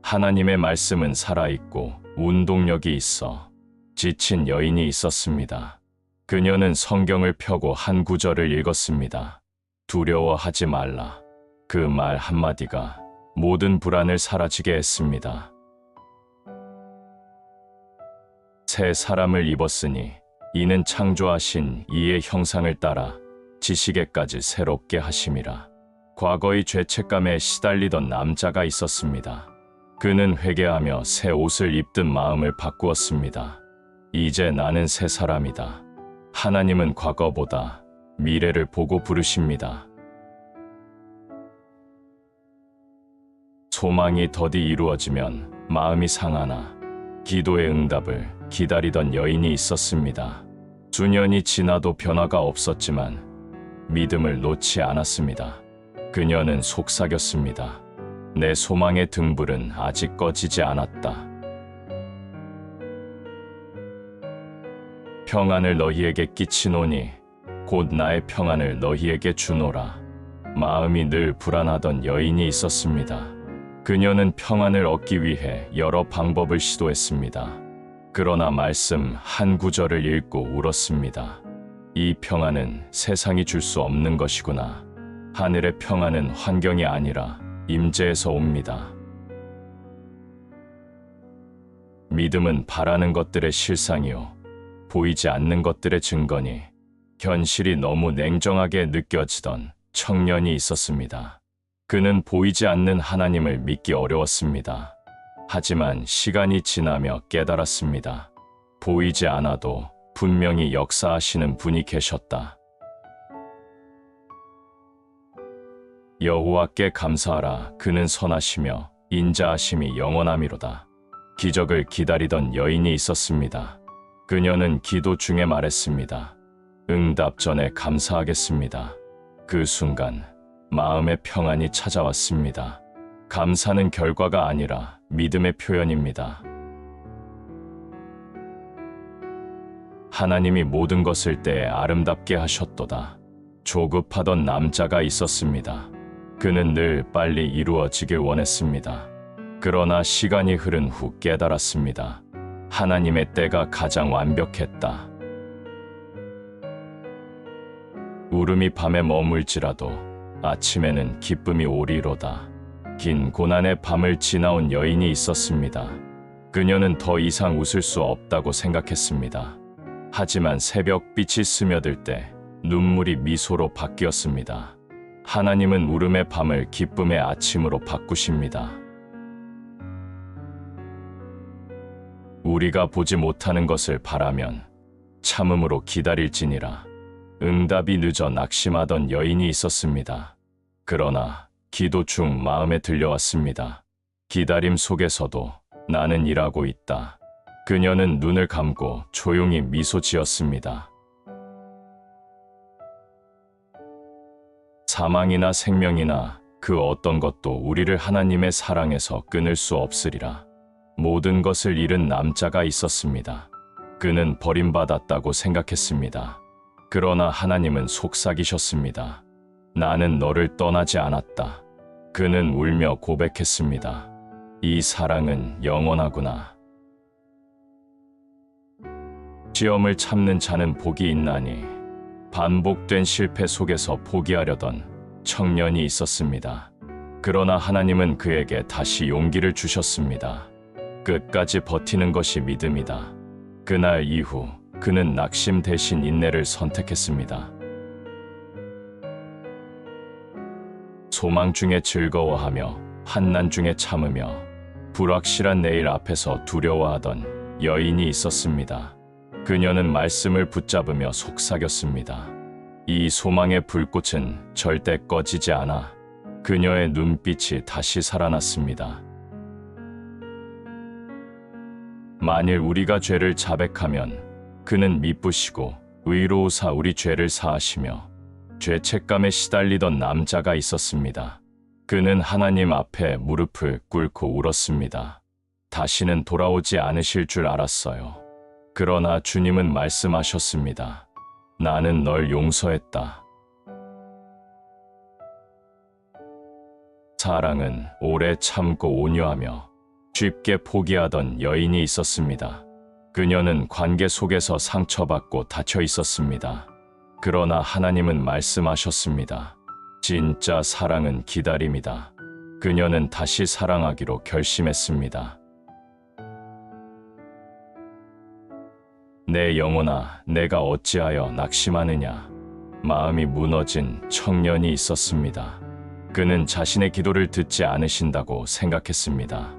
하나님의 말씀은 살아있고 운동력이 있어 지친 여인이 있었습니다. 그녀는 성경을 펴고 한 구절을 읽었습니다. 두려워하지 말라. 그 말 한마디가 모든 불안을 사라지게 했습니다. 새 사람을 입었으니 이는 창조하신 이의 형상을 따라 지식에까지 새롭게 하심이라. 과거의 죄책감에 시달리던 남자가 있었습니다. 그는 회개하며 새 옷을 입든 마음을 바꾸었습니다. 이제 나는 새 사람이다. 하나님은 과거보다 미래를 보고 부르십니다. 소망이 더디 이루어지면 마음이 상하나 기도의 응답을 기다리던 여인이 있었습니다. 수년이 지나도 변화가 없었지만 믿음을 놓지 않았습니다. 그녀는 속삭였습니다. 내 소망의 등불은 아직 꺼지지 않았다. 평안을 너희에게 끼치노니 곧 나의 평안을 너희에게 주노라. 마음이 늘 불안하던 여인이 있었습니다. 그녀는 평안을 얻기 위해 여러 방법을 시도했습니다. 그러나 말씀 한 구절을 읽고 울었습니다. 이 평안은 세상이 줄 수 없는 것이구나. 하늘의 평안은 환경이 아니라 임재에서 옵니다. 믿음은 바라는 것들의 실상이요 보이지 않는 것들의 증거니 현실이 너무 냉정하게 느껴지던 청년이 있었습니다. 그는 보이지 않는 하나님을 믿기 어려웠습니다. 하지만 시간이 지나며 깨달았습니다. 보이지 않아도 분명히 역사하시는 분이 계셨다. 여호와께 감사하라. 그는 선하시며 인자하심이 영원함이로다. 기적을 기다리던 여인이 있었습니다. 그녀는 기도 중에 말했습니다. 응답 전에 감사하겠습니다. 그 순간 마음의 평안이 찾아왔습니다. 감사는 결과가 아니라 믿음의 표현입니다. 하나님이 모든 것을 때에 아름답게 하셨도다. 조급하던 남자가 있었습니다. 그는 늘 빨리 이루어지길 원했습니다. 그러나 시간이 흐른 후 깨달았습니다. 하나님의 때가 가장 완벽했다. 울음이 밤에 머물지라도 아침에는 기쁨이 오리로다. 긴 고난의 밤을 지나온 여인이 있었습니다. 그녀는 더 이상 웃을 수 없다고 생각했습니다. 하지만 새벽빛이 스며들 때 눈물이 미소로 바뀌었습니다. 하나님은 울음의 밤을 기쁨의 아침으로 바꾸십니다. 우리가 보지 못하는 것을 바라면 참음으로 기다릴지니라. 응답이 늦어 낙심하던 여인이 있었습니다. 그러나 기도 중 마음에 들려왔습니다. 기다림 속에서도 나는 일하고 있다. 그녀는 눈을 감고 조용히 미소 지었습니다. 사망이나 생명이나 그 어떤 것도 우리를 하나님의 사랑에서 끊을 수 없으리라. 모든 것을 잃은 남자가 있었습니다. 그는 버림받았다고 생각했습니다. 그러나 하나님은 속삭이셨습니다. 나는 너를 떠나지 않았다. 그는 울며 고백했습니다. 이 사랑은 영원하구나. 시험을 참는 자는 복이 있나니. 반복된 실패 속에서 포기하려던 청년이 있었습니다. 그러나 하나님은 그에게 다시 용기를 주셨습니다. 끝까지 버티는 것이 믿음이다. 그날 이후 그는 낙심 대신 인내를 선택했습니다. 소망 중에 즐거워하며 환난 중에 참으며 불확실한 내일 앞에서 두려워하던 여인이 있었습니다. 그녀는 말씀을 붙잡으며 속삭였습니다. 이 소망의 불꽃은 절대 꺼지지 않아. 그녀의 눈빛이 다시 살아났습니다. 만일 우리가 죄를 자백하면 그는 미쁘시고 의로우사 우리 죄를 사하시며 죄책감에 시달리던 남자가 있었습니다. 그는 하나님 앞에 무릎을 꿇고 울었습니다. 다시는 돌아오지 않으실 줄 알았어요. 그러나 주님은 말씀하셨습니다. 나는 널 용서했다. 사랑은 오래 참고 온유하며 쉽게 포기하던 여인이 있었습니다. 그녀는 관계 속에서 상처받고 닫혀 있었습니다. 그러나 하나님은 말씀하셨습니다. 진짜 사랑은 기다림이다. 그녀는 다시 사랑하기로 결심했습니다. 내 영혼아, 내가 어찌하여 낙심하느냐. 마음이 무너진 청년이 있었습니다. 그는 자신의 기도를 듣지 않으신다고 생각했습니다.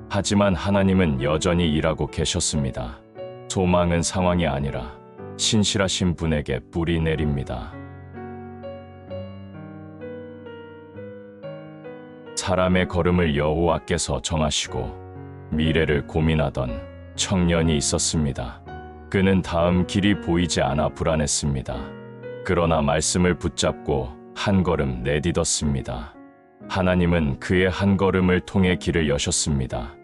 하지만 하나님은 여전히 일하고 계셨습니다. 소망은 상황이 아니라 신실하신 분에게 뿌리 내립니다. 사람의 걸음을 여호와께서 정하시고 미래를 고민하던 청년이 있었습니다. 그는 다음 길이 보이지 않아 불안했습니다. 그러나 말씀을 붙잡고 한 걸음 내딛었습니다. 하나님은 그의 한 걸음을 통해 길을 여셨습니다.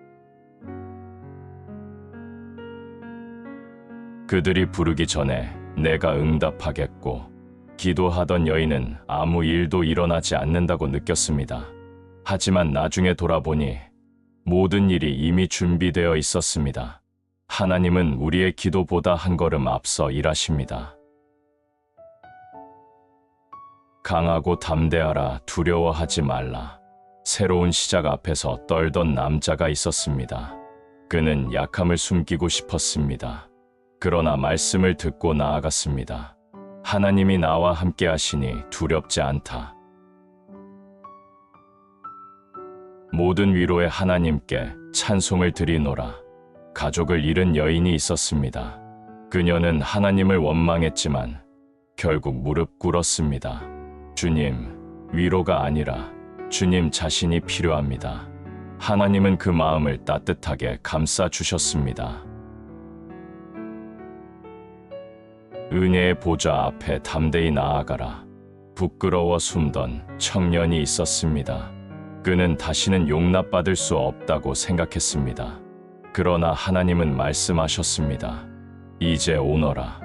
그들이 부르기 전에 내가 응답하겠고, 기도하던 여인은 아무 일도 일어나지 않는다고 느꼈습니다. 하지만 나중에 돌아보니 모든 일이 이미 준비되어 있었습니다. 하나님은 우리의 기도보다 한 걸음 앞서 일하십니다. 강하고 담대하라. 두려워하지 말라. 새로운 시작 앞에서 떨던 남자가 있었습니다. 그는 약함을 숨기고 싶었습니다. 그러나 말씀을 듣고 나아갔습니다. 하나님이 나와 함께 하시니 두렵지 않다. 모든 위로에 하나님께 찬송을 드리노라. 가족을 잃은 여인이 있었습니다. 그녀는 하나님을 원망했지만 결국 무릎 꿇었습니다. 주님, 위로가 아니라 주님 자신이 필요합니다. 하나님은 그 마음을 따뜻하게 감싸 주셨습니다. 은혜의 보좌 앞에 담대히 나아가라. 부끄러워 숨던 청년이 있었습니다. 그는 다시는 용납받을 수 없다고 생각했습니다. 그러나 하나님은 말씀하셨습니다. 이제 오너라.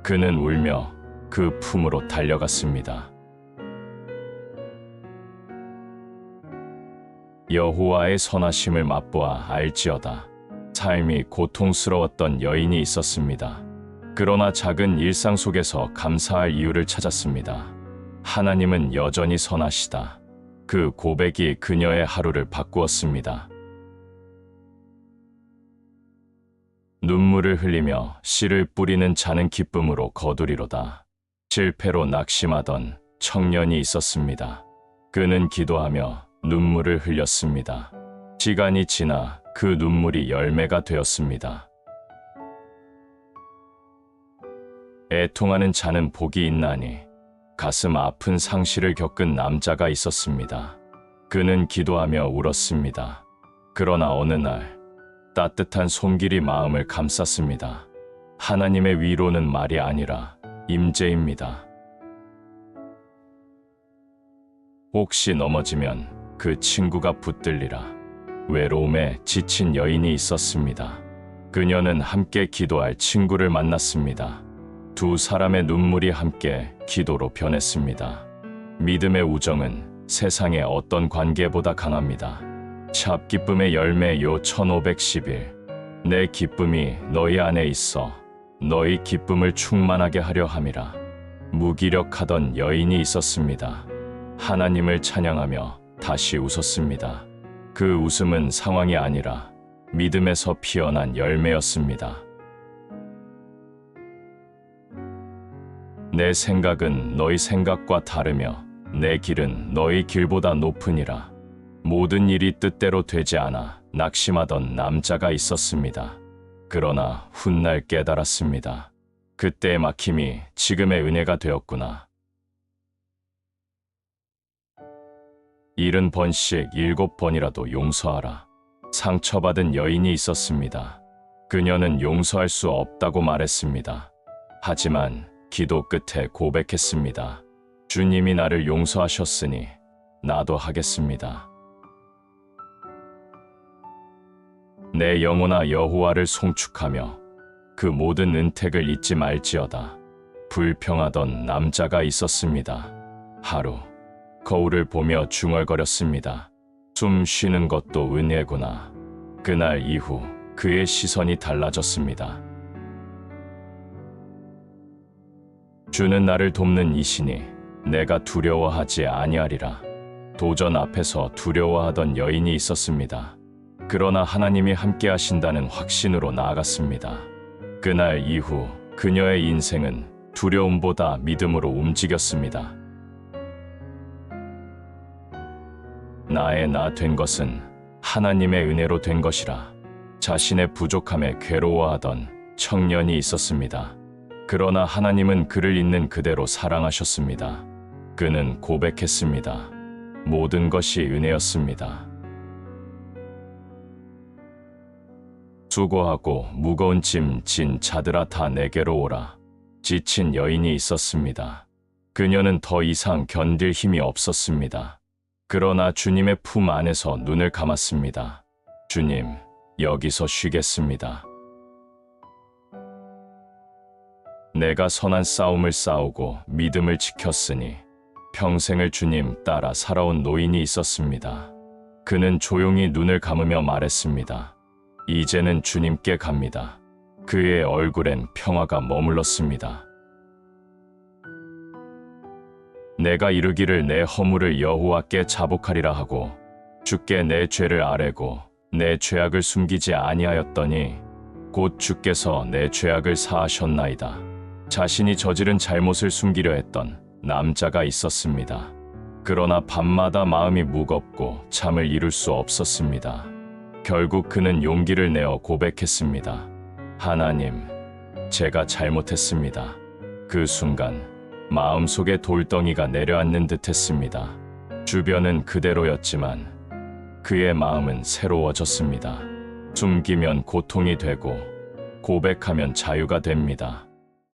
그는 울며 그 품으로 달려갔습니다. 여호와의 선하심을 맛보아 알지어다. 삶이 고통스러웠던 여인이 있었습니다. 그러나 작은 일상 속에서 감사할 이유를 찾았습니다. 하나님은 여전히 선하시다. 그 고백이 그녀의 하루를 바꾸었습니다. 눈물을 흘리며 씨를 뿌리는 자는 기쁨으로 거두리로다. 실패로 낙심하던 청년이 있었습니다. 그는 기도하며 눈물을 흘렸습니다. 시간이 지나 그 눈물이 열매가 되었습니다. 애통하는 자는 복이 있나니 가슴 아픈 상실을 겪은 남자가 있었습니다. 그는 기도하며 울었습니다. 그러나 어느 날 따뜻한 손길이 마음을 감쌌습니다. 하나님의 위로는 말이 아니라 임재입니다. 혹시 넘어지면 그 친구가 붙들리라. 외로움에 지친 여인이 있었습니다. 그녀는 함께 기도할 친구를 만났습니다. 두 사람의 눈물이 함께 기도로 변했습니다. 믿음의 우정은 세상의 어떤 관계보다 강합니다. 샵 기쁨의 열매 요 1511. 내 기쁨이 너희 안에 있어 너희 기쁨을 충만하게 하려 함이라. 무기력하던 여인이 있었습니다. 하나님을 찬양하며 다시 웃었습니다. 그 웃음은 상황이 아니라 믿음에서 피어난 열매였습니다. 내 생각은 너희 생각과 다르며 내 길은 너희 길보다 높으니라. 모든 일이 뜻대로 되지 않아 낙심하던 남자가 있었습니다. 그러나 훗날 깨달았습니다. 그때의 막힘이 지금의 은혜가 되었구나. 70번씩 7번이라도 용서하라. 상처받은 여인이 있었습니다. 그녀는 용서할 수 없다고 말했습니다. 하지만 기도 끝에 고백했습니다. 주님이 나를 용서하셨으니 나도 하겠습니다. 내 영혼아 여호와를 송축하며 그 모든 은택을 잊지 말지어다. 불평하던 남자가 있었습니다. 하루 거울을 보며 중얼거렸습니다. 숨 쉬는 것도 은혜구나. 그날 이후 그의 시선이 달라졌습니다. 주는 나를 돕는 이시니 내가 두려워하지 아니하리라. 도전 앞에서 두려워하던 여인이 있었습니다. 그러나 하나님이 함께 하신다는 확신으로 나아갔습니다. 그날 이후 그녀의 인생은 두려움보다 믿음으로 움직였습니다. 나의 나 된 것은 하나님의 은혜로 된 것이라. 자신의 부족함에 괴로워하던 청년이 있었습니다. 그러나 하나님은 그를 있는 그대로 사랑하셨습니다. 그는 고백했습니다. 모든 것이 은혜였습니다. 수고하고 무거운 짐 진 자들아 다 내게로 오라. 지친 여인이 있었습니다. 그녀는 더 이상 견딜 힘이 없었습니다. 그러나 주님의 품 안에서 눈을 감았습니다. 주님, 여기서 쉬겠습니다. 내가 선한 싸움을 싸우고 믿음을 지켰으니 평생을 주님 따라 살아온 노인이 있었습니다. 그는 조용히 눈을 감으며 말했습니다. 이제는 주님께 갑니다. 그의 얼굴엔 평화가 머물렀습니다. 내가 이르기를 내 허물을 여호와께 자복하리라 하고 주께 내 죄를 아뢰고 내 죄악을 숨기지 아니하였더니 곧 주께서 내 죄악을 사하셨나이다. 자신이 저지른 잘못을 숨기려 했던 남자가 있었습니다. 그러나 밤마다 마음이 무겁고 잠을 이룰 수 없었습니다. 결국 그는 용기를 내어 고백했습니다. 하나님, 제가 잘못했습니다. 그 순간 마음속에 돌덩이가 내려앉는 듯했습니다. 주변은 그대로였지만 그의 마음은 새로워졌습니다. 숨기면 고통이 되고 고백하면 자유가 됩니다.